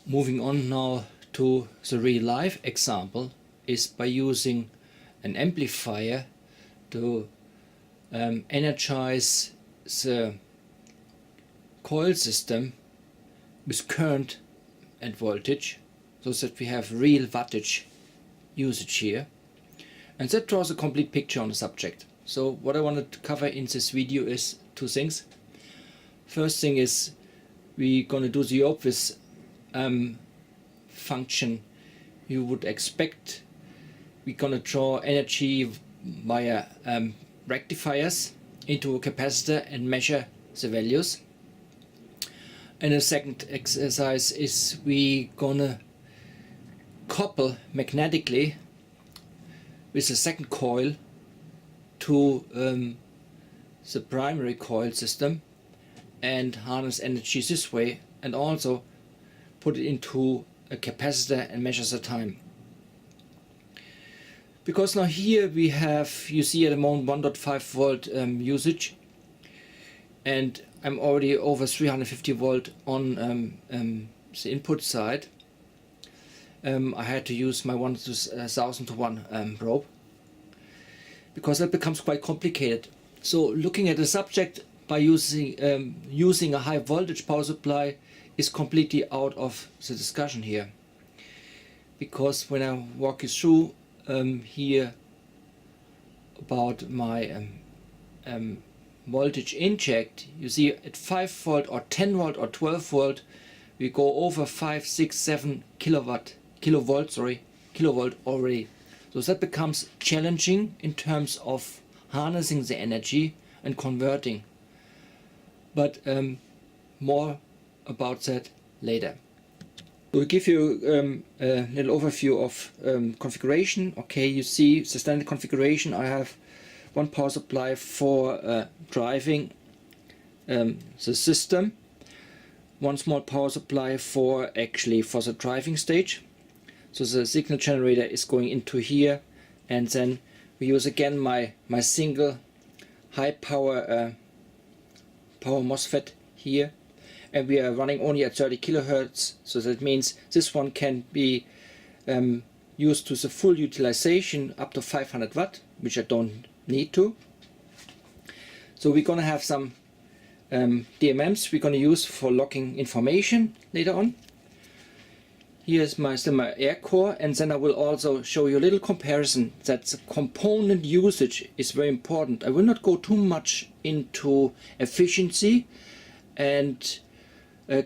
Moving on now to the real life example is by using an amplifier to energize the coil system with current and voltage, so that we have real wattage usage here, and that draws a complete picture on the subject. So what I wanted to cover in this video is two things. First thing is we're gonna do the obvious function you would expect. We're gonna draw energy via rectifiers into a capacitor and measure the values. And the second exercise is we gonna couple magnetically with the second coil to the primary coil system and harness energy this way, and also put it into a capacitor and measure the time. Because now here we have, you see at the moment 1.5 volt usage, and I'm already over 350 volt on the input side. I had to use my 1000 to 1 probe, because that becomes quite complicated. So looking at the subject by using a high voltage power supply is completely out of the discussion here, because when I walk you through here about my voltage inject, you see at 5 volt or 10 volt or 12 volt we go over 5, 6, 7 kilovolt already. So that becomes challenging in terms of harnessing the energy and converting, but more about that later. We'll give you a little overview of configuration. Okay, you see the standard configuration. I have one power supply for driving the system, one small power supply for the driving stage. So the signal generator is going into here, and then we use again my single high power MOSFET here, and we are running only at 30 kilohertz. So that means this one can be used to the full utilization up to 500 watt, which I don't need to. So we're gonna have some DMMs we're gonna use for logging information later on. Here's still my air core, and then I will also show you a little comparison that the component usage is very important. I will not go too much into efficiency and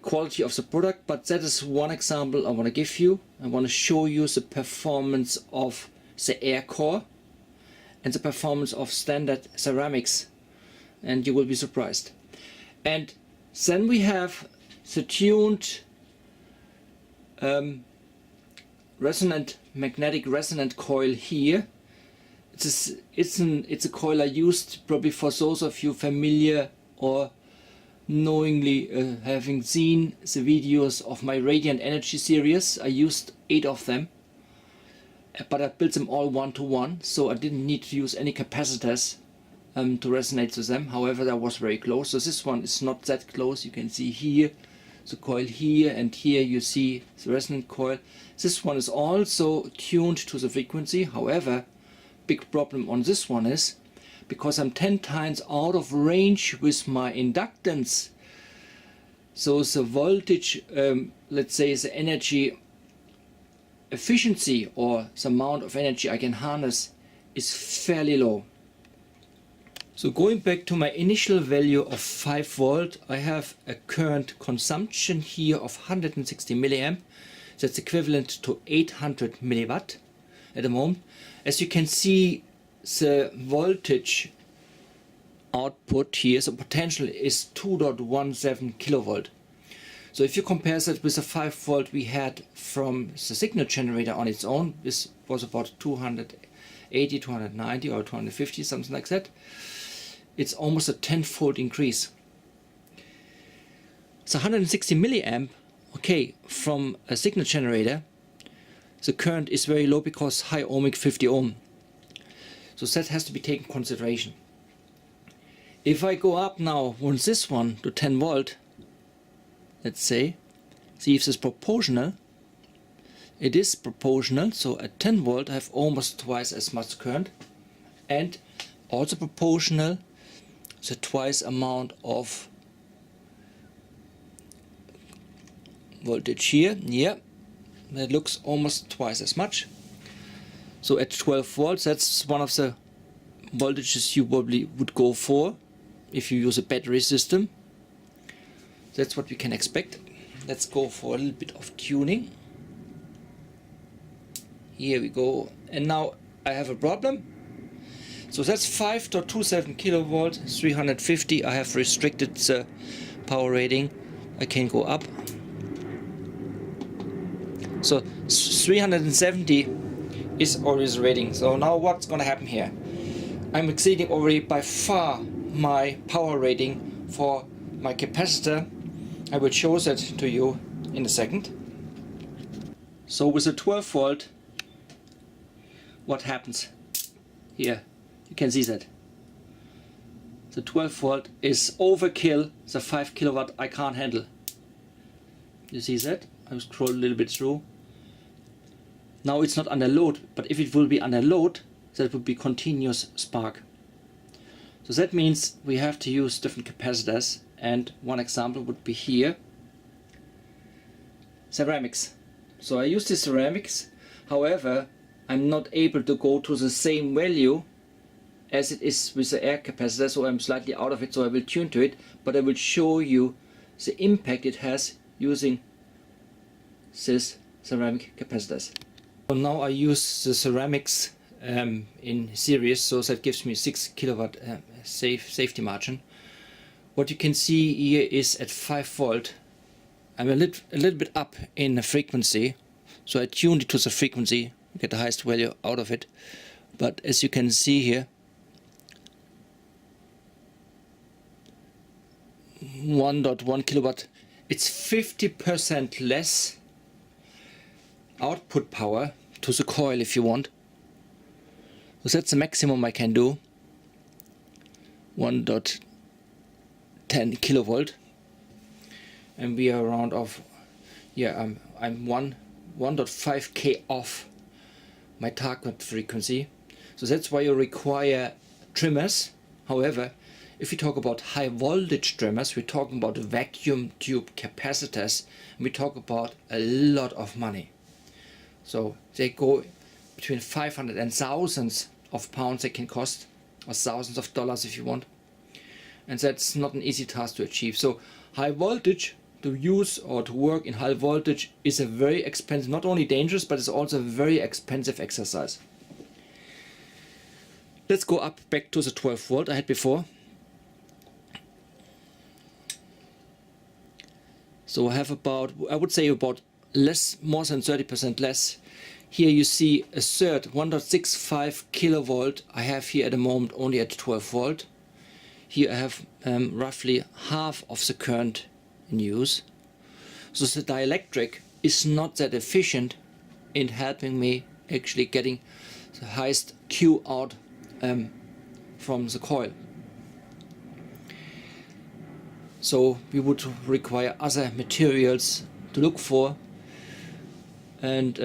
quality of the product, but that is one example I want to give you. I want to show you the performance of the air core and the performance of standard ceramics, and you will be surprised. And then we have the tuned magnetic resonant coil here. It's a coil I used probably for those of you familiar or knowingly having seen the videos of my radiant energy series. I used 8 of them, but I built them all 1-to-1, so I didn't need to use any capacitors to resonate with them. However, that was very close. So this one is not that close. You can see here the coil here, and here you see the resonant coil. This one is also tuned to the frequency. However, big problem on this one is because I'm 10 times out of range with my inductance. So the voltage, let's say the energy efficiency or the amount of energy I can harness is fairly low. So going back to my initial value of 5 volt, I have a current consumption here of 160 milliamp. That's equivalent to 800 milliwatt at the moment. As you can see, the voltage output here, so potential is 2.17 kilovolt. So if you compare that with the 5 volt we had from the signal generator on its own, this was about 280, 290 or 250, something like that. It's almost a 10-fold increase. So 160 milliamp, okay, from a signal generator, the current is very low because high ohmic 50 ohm. So that has to be taken into consideration. If I go up now on this one to 10 volt, let's say, See if it's proportional. It is proportional, so at 10 volt I have almost twice as much current, and also proportional, so twice amount of voltage here. Yeah, that looks almost twice as much. So at 12 volts, that's one of the voltages you probably would go for if you use a battery system. That's what we can expect. Let's go for a little bit of tuning. Here we go, and now I have a problem. So that's 5.27 kilovolt, 350. I have restricted the power rating. I can go up. So 370 is always rating. So now what's gonna happen here? I'm exceeding already by far my power rating for my capacitor. I will show that to you in a second. So with a 12 volt, what happens here? You can see that the 12 volt is overkill. The 5 kilowatt I can't handle. You see that? I'll scroll a little bit through. Now it's not under load, but if it will be under load, that would be continuous spark. So that means we have to use different capacitors, and one example would be here, ceramics. So I use the ceramics, however I'm not able to go to the same value as it is with the air capacitor, so I'm slightly out of it, so I will tune to it, but I will show you the impact it has using these ceramic capacitors. So now I use the ceramics in series, so that gives me 6 kilowatt safety margin. What you can see here is at 5 volt I'm a little bit up in the frequency, so I tuned it to the frequency, get the highest value out of it. But as you can see here, 1.1 kilowatt, it's 50% less output power to the coil if you want. So that's the maximum I can do, 1.10 kilovolt, and we are around of, yeah, I'm 1.5k off my target frequency. So that's why you require trimmers. However, if we talk about high voltage trimmers, we're talking about vacuum tube capacitors, and we talk about a lot of money. So they go between 500 and thousands of pounds they can cost, or thousands of dollars if you want. And that's not an easy task to achieve. So high voltage, to use or to work in high voltage, is a very expensive, not only dangerous, but it's also a very expensive exercise. Let's go up back to the 12 volt I had before. So I have about, I would say about less, more than 30% less. Here you see a third, 1.65 kilovolt I have here at the moment only at 12 volt. Here I have roughly half of the current in use. So the dielectric is not that efficient in helping me actually getting the highest Q out from the coil. So we would require other materials to look for, and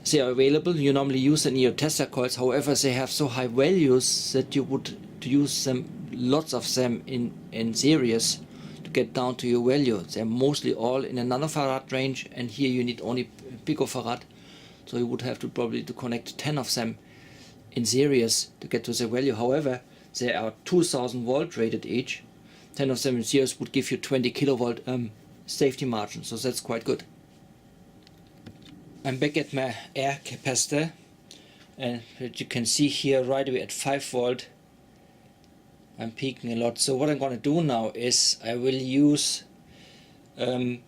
they are available. You normally use them in your tester coils. However, they have so high values that you would use them, lots of them in series to get down to your value. They're mostly all in a nanofarad range, and here you need only picofarad. So you would have to probably to connect 10 of them in series to get to the value. However, they are 2000 volt rated each. 10 of them in series would give you 20 kilovolt safety margin, so that's quite good. I'm back at my air capacitor, and you can see here right away at 5 volt I'm peaking a lot. So what I'm going to do now is I will use high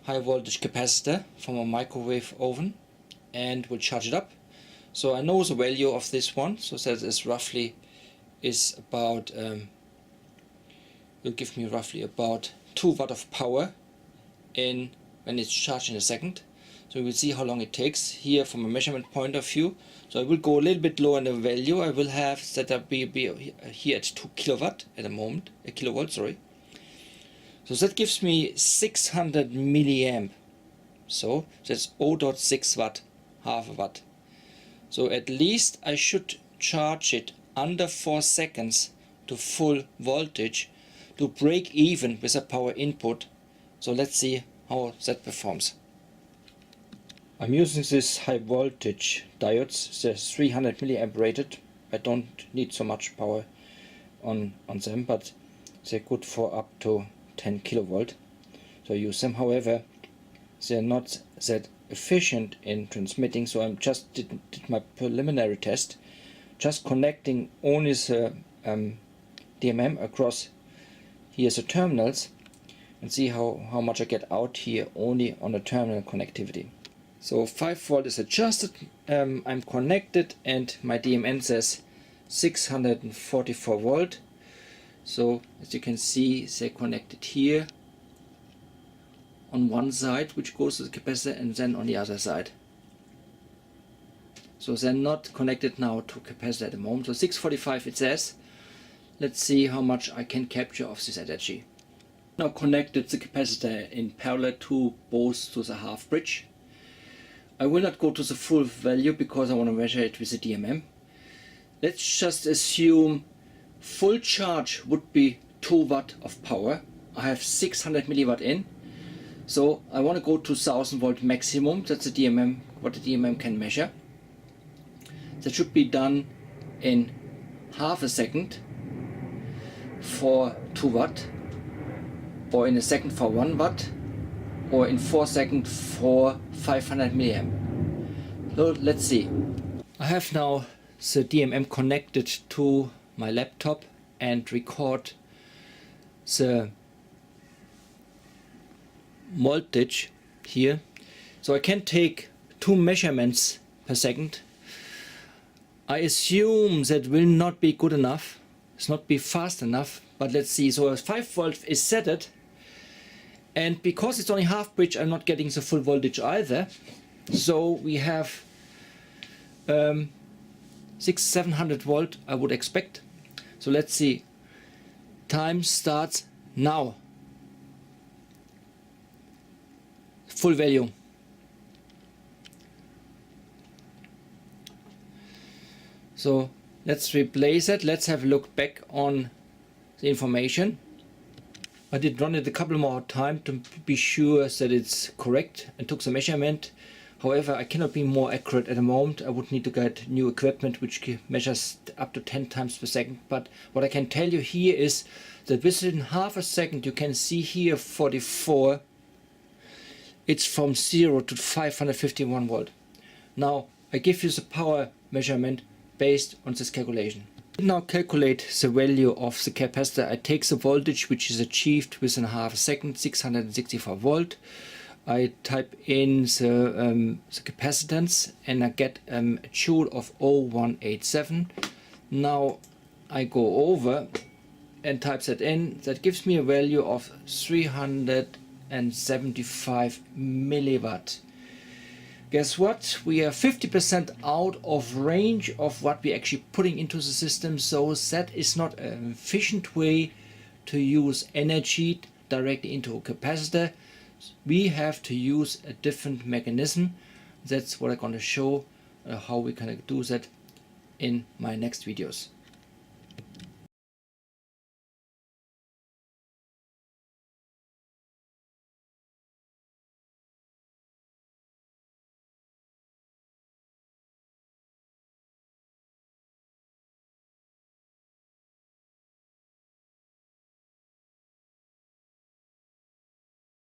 voltage capacitor from a microwave oven and will charge it up. So I know the value of this one, so that is roughly about will give me roughly about 2 watt of power in when it's charged in a second. So we will see how long it takes here from a measurement point of view. So I will go a little bit lower in the value. I will have that up be here at 2 kilowatt at the moment, a kilovolt, sorry. So that gives me 600 milliamp. So that's 0.6 watt, half a watt. So at least I should charge it under 4 seconds to full voltage to break even with a power input. So let's see how that performs. I'm using this high voltage diodes, they're 300 milliamp rated. I don't need so much power on them, but they're good for up to 10 kilovolt. So I use them. However, they're not that efficient in transmitting, so I just did my preliminary test, just connecting only the DMM across here the terminals, and see how much I get out here only on the terminal connectivity. So 5 volt is adjusted, I'm connected, and my DMN says 644 volt. So as you can see, they're connected here on one side, which goes to the capacitor, and then on the other side. So they're not connected now to capacitor at the moment. So 645 it says. Let's see how much I can capture of this energy. Now connected the capacitor in parallel to both to the half bridge. I will not go to the full value because I want to measure it with the DMM. Let's just assume full charge would be 2 watt of power. I have 600 milliwatt in. So I want to go to 1000 volt maximum. That's the DMM, what the DMM can measure. That should be done in half a second for 2 watt, or in a second for 1 watt, or in 4 seconds for 500 milliamp. So let's see. I have now the DMM connected to my laptop and record the voltage here. So I can take 2 measurements per second. I assume that will not be good enough. It's not be fast enough, but let's see. So 5 volt is set it, and because it's only half bridge, I'm not getting the full voltage either. So we have 600-700 volt I would expect. So let's see. Time starts now. Full value. So let's replace it. Let's have a look back on the information. I did run it a couple more times to be sure that it's correct and took the measurement. However, I cannot be more accurate at the moment. I would need to get new equipment which measures up to 10 times per second. But what I can tell you here is that within half a second you can see here 44. It's from 0 to 551 volt. Now I give you the power measurement based on this calculation. Now calculate the value of the capacitor. I take the voltage which is achieved within half a second, 664 volt. I type in the capacitance and I get a joule of 0187. Now I go over and type that in. That gives me a value of 375 milliwatt. Guess what? We are 50% out of range of what we're actually putting into the system, so that is not an efficient way to use energy directly into a capacitor. We have to use a different mechanism. That's what I'm going to show how we can do that in my next videos.